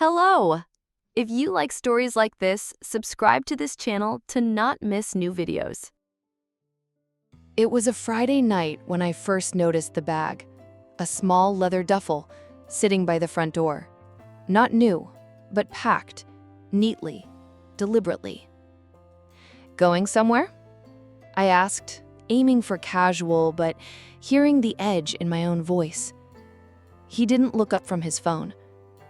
Hello! If you like stories like this, subscribe to this channel to not miss new videos. It was a Friday night when I first noticed the bag, a small leather duffel sitting by the front door. Not new, but packed, neatly, deliberately. Going somewhere? I asked, aiming for casual, but hearing the edge in my own voice. He didn't look up from his phone.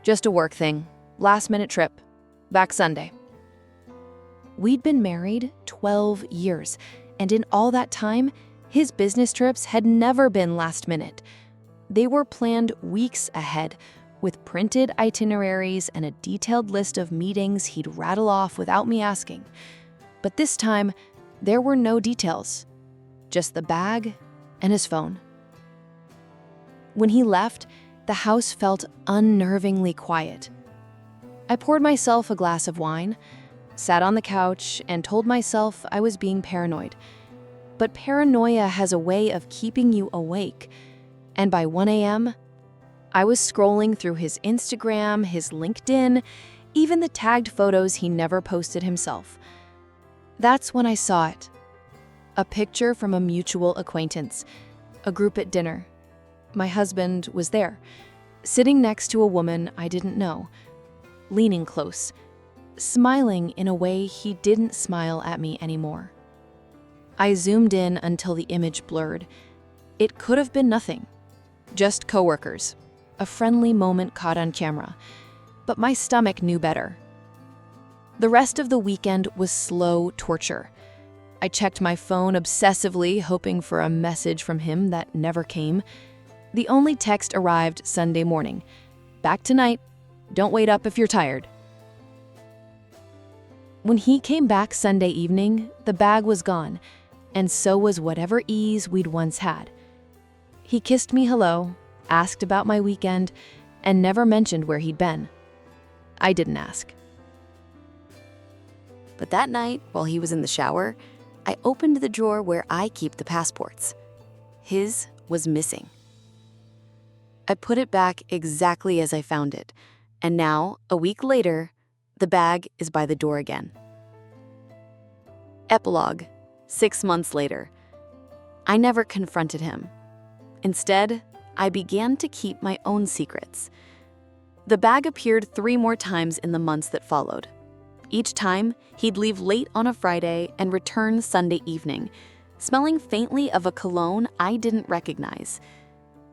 Just a work thing, last-minute trip, back Sunday. We'd been married 12 years, and in all that time, his business trips had never been last minute. They were planned weeks ahead, with printed itineraries and a detailed list of meetings he'd rattle off without me asking. But this time, there were no details, just the bag and his phone. When he left, the house felt unnervingly quiet. I poured myself a glass of wine, sat on the couch, and told myself I was being paranoid. But paranoia has a way of keeping you awake. And by 1 a.m., I was scrolling through his Instagram, his LinkedIn, even the tagged photos he never posted himself. That's when I saw it. A picture from a mutual acquaintance, a group at dinner. My husband was there, sitting next to a woman I didn't know, leaning close, smiling in a way he didn't smile at me anymore. I zoomed in until the image blurred. It could have been nothing, just coworkers, a friendly moment caught on camera, but my stomach knew better. The rest of the weekend was slow torture. I checked my phone obsessively, hoping for a message from him that never came. The only text arrived Sunday morning. Back tonight. Don't wait up if you're tired. When he came back Sunday evening, the bag was gone, and so was whatever ease we'd once had. He kissed me hello, asked about my weekend, and never mentioned where he'd been. I didn't ask. But that night, while he was in the shower, I opened the drawer where I keep the passports. His was missing. I put it back exactly as I found it, and now, a week later, the bag is by the door again. Epilogue, 6 months later. I never confronted him. Instead, I began to keep my own secrets. The bag appeared 3 more times in the months that followed. Each time, he'd leave late on a Friday and return Sunday evening, smelling faintly of a cologne I didn't recognize.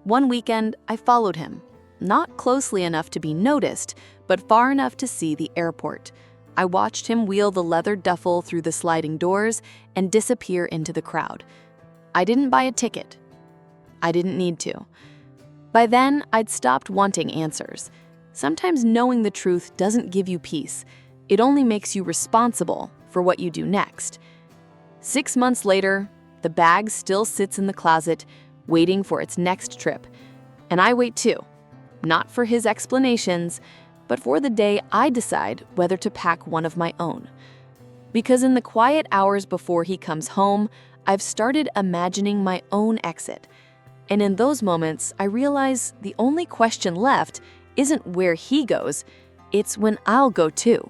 One weekend, I followed him, not closely enough to be noticed, but far enough to see the airport. I watched him wheel the leather duffel through the sliding doors and disappear into the crowd. I didn't buy a ticket. I didn't need to. By then, I'd stopped wanting answers. Sometimes knowing the truth doesn't give you peace. It only makes you responsible for what you do next. 6 months later, the bag still sits in the closet, waiting for its next trip. And I wait too, not for his explanations, but for the day I decide whether to pack one of my own. Because in the quiet hours before he comes home, I've started imagining my own exit. And in those moments, I realize the only question left isn't where he goes, it's when I'll go too.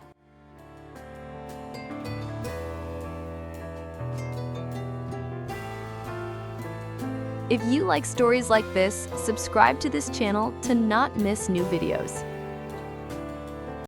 If you like stories like this, subscribe to this channel to not miss new videos.